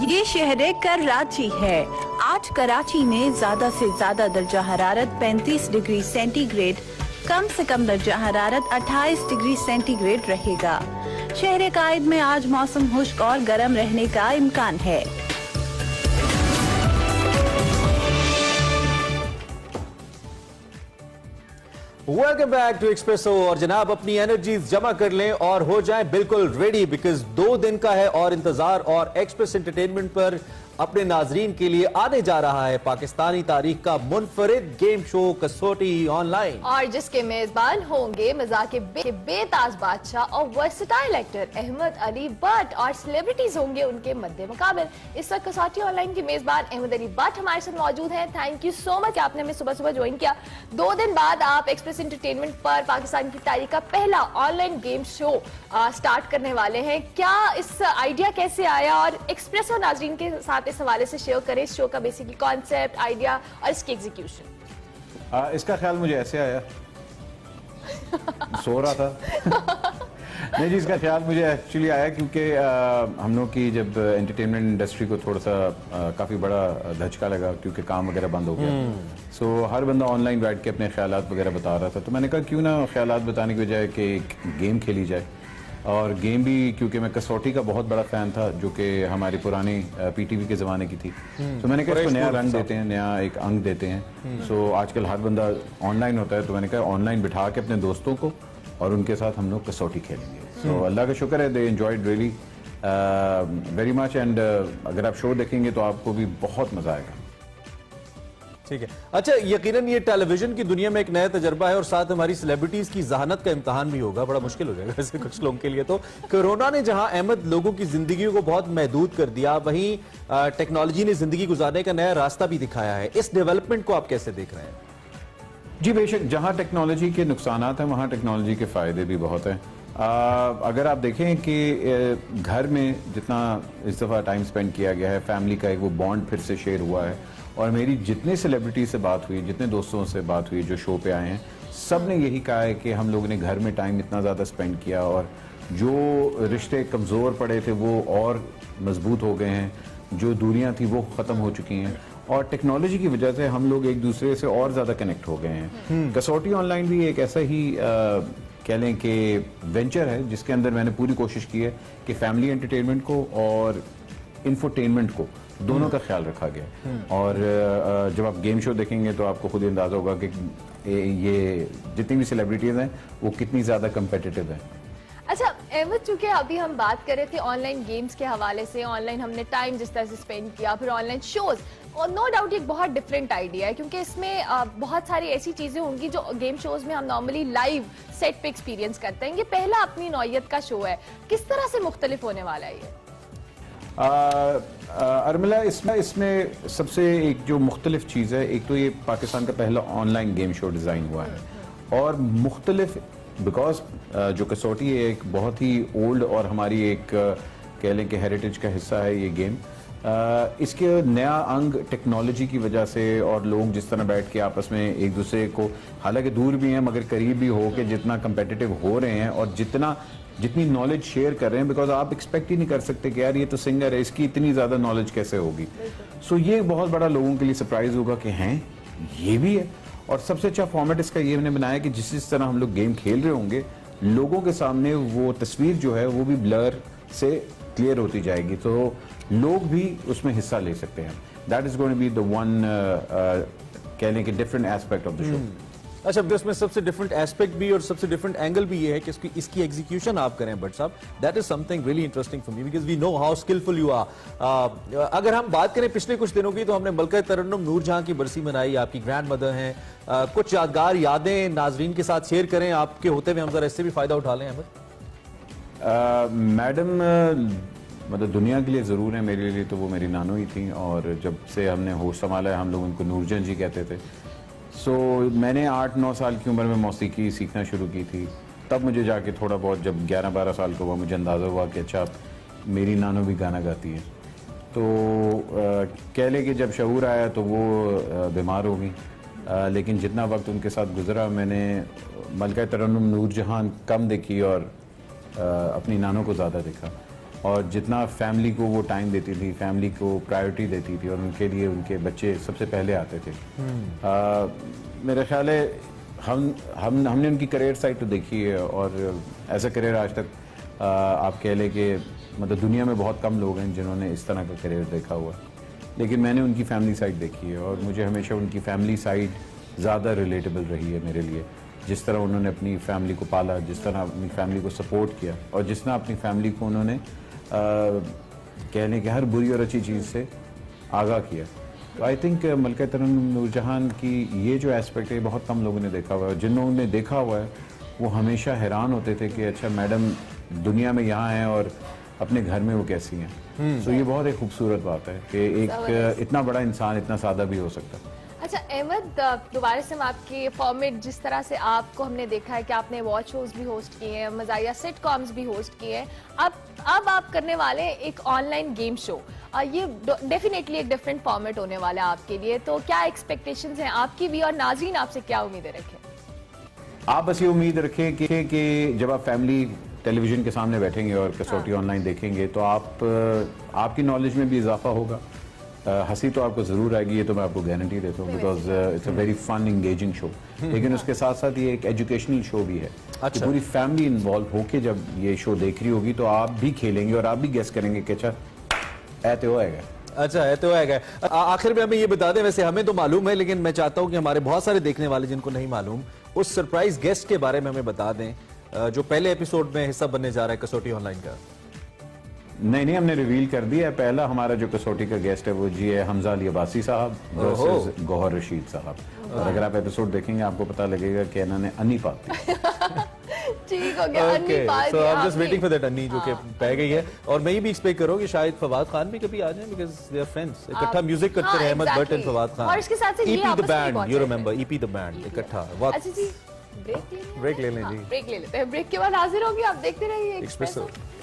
ये शहर कराची है। आज कराची में ज्यादा से ज्यादा दर्जा हरारत 35 डिग्री सेंटीग्रेड, कम से कम दर्जा हरारत 28 डिग्री सेंटीग्रेड रहेगा। शहर कायद में आज मौसम खुश्क और गर्म रहने का इम्कान है। Welcome back to Expresso. और जनाब अपनी एनर्जीज जमा कर लें और हो जाएं बिल्कुल रेडी, बिकॉज 2 दिन का है और इंतजार और एक्सप्रेस एंटरटेनमेंट पर अपने नाजरीन के लिए आने जा रहा है पाकिस्तानी तारीख का मुनफरिद गेम शो कसौटी ऑनलाइन, और जिसके मेजबान होंगे मजाक के बेताज बादशाह और वर्सटाइल एक्टर अहमद अली भट्ट, और सेलिब्रिटीज होंगे उनके मद्दे मुकाबिल। इस वक्त कसौटी ऑनलाइन के मेजबान अहमद अली भट्ट हमारे साथ मौजूद हैं। थैंक यू सो मच, आपने हमें सुबह सुबह ज्वाइन किया। 2 दिन बाद आप एक्सप्रेस एंटरटेनमेंट पर पाकिस्तान की तारीख का पहला ऑनलाइन गेम शो स्टार्ट करने वाले हैं। क्या इस आइडिया कैसे आया, और एक्सप्रेसो नाजरीन के साथ इस हवाले से शेयर करें इस शो का बेसिकली कॉन्सेप्ट, आइडिया और इसकी एग्जीक्यूशन। इसका ख्याल मुझे ऐसे आया, सो रहा था नहीं जी, इसका ख्याल मुझे एक्चुअली आया क्योंकि हम लोग की जब एंटरटेनमेंट इंडस्ट्री को थोड़ा सा काफ़ी बड़ा धचका लगा क्योंकि काम वगैरह बंद हो गया। सो हर बंदा ऑनलाइन बैठ के अपने ख्यालात वगैरह बता रहा था, तो मैंने कहा क्यों ना ख्यालात बताने की बजाय कि एक गेम खेली जाए। और गेम भी क्योंकि मैं कसौटी का बहुत बड़ा फ़ैन था जो कि हमारी पुरानी पीटीवी के ज़माने की थी, तो मैंने कहा इसको नया रंग देते हैं, नया एक अंग देते हैं। सो आजकल हर बंदा ऑनलाइन होता है, तो मैंने कहा ऑनलाइन बिठा के अपने दोस्तों को और उनके साथ हम लोग कसौटी खेलेंगे। सो अल्लाह का शुक्र है, they enjoyed really very much, and अगर आप शो देखेंगे तो आपको भी बहुत मज़ा आएगा। ठीक है। अच्छा, यकीनन ये टेलीविजन की दुनिया में एक नया तजर्बा है और साथ हमारी सेलिब्रिटीज की जहानत का इम्तहान भी होगा, बड़ा मुश्किल हो जाएगा वैसे कुछ लोगों के लिए। तो कोरोना ने जहां अहमद लोगों की जिंदगी को बहुत महदूद कर दिया, वहीं टेक्नोलॉजी ने जिंदगी गुजारने का नया रास्ता भी दिखाया है। इस डेवलपमेंट को आप कैसे देख रहे हैं? जी बेशक, जहां टेक्नोलॉजी के नुकसानात हैं वहां टेक्नोलॉजी के फायदे भी बहुत हैं। अगर आप देखें कि घर में जितना इस दफ़ा टाइम स्पेंड किया गया है, फैमिली का एक वो बॉन्ड फिर से शेयर हुआ है, और मेरी जितने सेलिब्रिटी से बात हुई, जितने दोस्तों से बात हुई जो शो पे आए हैं, सब ने यही कहा है कि हम लोगों ने घर में टाइम इतना ज़्यादा स्पेंड किया और जो रिश्ते कमज़ोर पड़े थे वो और मजबूत हो गए हैं, जो दूरियां थी वो ख़त्म हो चुकी हैं, और टेक्नोलॉजी की वजह से हम लोग एक दूसरे से और ज़्यादा कनेक्ट हो गए हैं। कसौटी ऑनलाइन भी एक ऐसा ही कह लें कि वेंचर है जिसके अंदर मैंने पूरी कोशिश की है कि फैमिली एंटरटेनमेंट को और इंफोटेनमेंट को दोनों का ख्याल रखा गया। और जब आप गेम शो देखेंगे तो आपको खुद अंदाजा होगा कि ये जितनी भी सेलिब्रिटीज हैं वो कितनी ज़्यादा कम्पिटिटिव है। अच्छा अहमद, चूंकि अभी हम बात कर रहे थे ऑनलाइन गेम्स के हवाले से, ऑनलाइन हमने टाइम जिस तरह से स्पेंड किया, फिर ऑनलाइन शोज, और नो डाउट एक बहुत डिफरेंट आइडिया है क्योंकि इसमें बहुत सारी ऐसी चीजें होंगी जो गेम शोज में हम नॉर्मली लाइव सेट पे एक्सपीरियंस करते हैं। ये पहला अपनी नौयत का शो है, किस तरह से मुख्तलिफ होने वाला है ये? अर्मिला, इसमें सबसे एक जो मुख्तलिफ चीज़ है, एक तो ये पाकिस्तान का पहला ऑनलाइन गेम शो डिज़ाइन हुआ है और मुख्तलिफ बिकॉज जो कसौटी है एक बहुत ही ओल्ड और हमारी एक कह लें कि हेरिटेज का हिस्सा है ये गेम। इसके नया अंग टेक्नोलॉजी की वजह से, और लोग जिस तरह बैठ के आपस में एक दूसरे को हालांकि दूर भी हैं मगर करीब भी हो के जितना कंपेटिटिव हो रहे हैं और जितनी नॉलेज शेयर कर रहे हैं, बिकॉज आप एक्सपेक्ट ही नहीं कर सकते कि यार ये तो सिंगर है, इसकी इतनी ज़्यादा नॉलेज कैसे होगी। सो ये बहुत बड़ा लोगों के लिए सरप्राइज होगा कि हैं ये भी है। और सबसे अच्छा फॉर्मेट इसका ये मैंने बनाया कि जिस तरह हम लोग गेम खेल रहे होंगे, लोगों के सामने वो तस्वीर जो है वो भी ब्लर से क्लियर होती जाएगी, तो लोग भी उसमें हिस्सा ले सकते हैं। That is going to be the one कह लें कि different aspect of the show. अच्छा, इसमें सबसे डिफरेंट एस्पेक्ट भी और सबसे डिफरेंट एंगल भी ये है कि इसकी एग्जीक्यूशन आप करें बट साहब, that is something really interesting for me because we know how skillful you are. अगर हम बात करें पिछले कुछ दिनों की, तो हमने मलका तरन्नुम नूरजहां की बरसी मनाई, आपकी ग्रैंड मदर हैं। कुछ यादगार यादें नाजरीन के साथ शेयर करें आपके होते हुए, हम जरा इससे भी फायदा उठा लें। अहमद मैडम मतलब दुनिया के लिए ज़रूर है, मेरे लिए तो वो मेरी नानो ही थी, और जब से हमने होश संभाला है हम लोग उनको नूरजहां जी कहते थे। सो मैंने 8-9 साल की उम्र में मौसीकी सीखना शुरू की थी, तब मुझे जाके थोड़ा बहुत जब 11-12 साल का हुआ मुझे अंदाज़ा हुआ कि अच्छा मेरी नानो भी गाना गाती है। तो कह ले कि जब शऊर आया तो वो बीमार हो गई, लेकिन जितना वक्त उनके साथ गुजरा मैंने मलका तरन्नुम नूरजहां कम देखी और अपनी नानो को ज़्यादा देखा। और जितना फैमिली को वो टाइम देती थी, फैमिली को प्रायोरिटी देती थी और उनके लिए उनके बच्चे सबसे पहले आते थे। मेरा ख्याल है हमने उनकी करियर साइड तो देखी है और एज अ करियर आज तक आप कह लें कि मतलब दुनिया में बहुत कम लोग हैं जिन्होंने इस तरह का करियर देखा हुआ, लेकिन मैंने उनकी फैमिली साइड देखी है और मुझे हमेशा उनकी फैमिली साइड ज़्यादा रिलेटेबल रही है मेरे लिए। जिस तरह उन्होंने अपनी फैमिली को पाला, जिस तरह अपनी फैमिली को सपोर्ट किया और जिस तरह अपनी फैमिली को उन्होंने कहने के हर बुरी और अच्छी चीज़ से आगाह किया। तो आई थिंक मलका तरन्नुम नूरजहान की ये जो एस्पेक्ट है बहुत कम लोगों ने देखा हुआ है। जिन लोगों ने देखा हुआ है वो हमेशा हैरान होते थे कि अच्छा मैडम दुनिया में यहाँ हैं और अपने घर में वो कैसी हैं। तो ये बहुत एक खूबसूरत बात है कि एक इतना बड़ा इंसान इतना सादा भी हो सकता है। अच्छा अहमद, दोबारा से हम आपके फॉर्मेट जिस तरह से आपको हमने देखा है कि आपने वॉच शोज भी होस्ट किए हैं, मज़ाहिया सिटकॉम्स भी होस्ट किए हैं, अब आप करने वाले हैं एक ऑनलाइन गेम शो। ये डेफिनेटली एक डिफरेंट फॉर्मेट होने वाला है आपके लिए, तो क्या एक्सपेक्टेशंस हैं आपकी भी और नाज़रीन आपसे क्या उम्मीदें रखें? आप बस ये उम्मीद रखें कि जब आप फैमिली टेलीविजन के सामने बैठेंगे और कसौटी ऑनलाइन देखेंगे तो आपकी नॉलेज में भी इजाफा होगा। हंसी तो आपको जरूर आएगी, ये तो मैं आपको गारंटी देता हूँ, because it's a very fun engaging show. लेकिन उसके साथ साथ ये एक एजुकेशनल शो भी है। अच्छा। पूरी फैमिली इन्वॉल्व होके जब ये शो देख रही होगी तो आप भी खेलेंगे और आप भी गेस करेंगे कि अच्छा ऐते होएगा। अच्छा है तो है। आखिर में हमें ये बता दें, वैसे हमें तो मालूम है लेकिन मैं चाहता हूं कि हमारे बहुत सारे देखने वाले जिनको नहीं मालूम उस सरप्राइज गेस्ट के बारे में हमें बता दें जो पहले एपिसोड में हिस्सा बनने जा रहा है कसौटी ऑनलाइन का। नहीं, हमने रिवील कर दिया है। पहला हमारा जो कसौटी का गेस्ट है वो जी है हमजा अली अब्बासी साहब वर्सेस गौहर रशीद साहब। और अगर आप एपिसोड देखेंगे आपको पता लगेगा कि इन्होंने अन्नी पाती ठीक हो गया, अन्नी पाल सो दिया आई एम जस्ट आपने। वेटिंग फॉर दैट अन्नी जो कि पै गई है। और मैं ये भी एक्सपेक्ट करूं कि शायद फवाद खान भी कभी आ जाए, बिकॉज़ दे आर फ्रेंड्स। इकट्ठा म्यूजिक करते रहे अहमद भट्ट एंड फवाद खान। और इसके साथ से ये ईपी द आपस में बैंड, बहुत यू सारे रिमेंबर ईपी द बैंड इकट्ठा। अच्छा जी, ब्रेक ले लें। ब्रेक ले लें जी। ब्रेक ले लेते हैं। ब्रेक के बाद हाजिर होंगे, आप देखते रहिए एक्सप्रेसो। एक्सप्रेसो।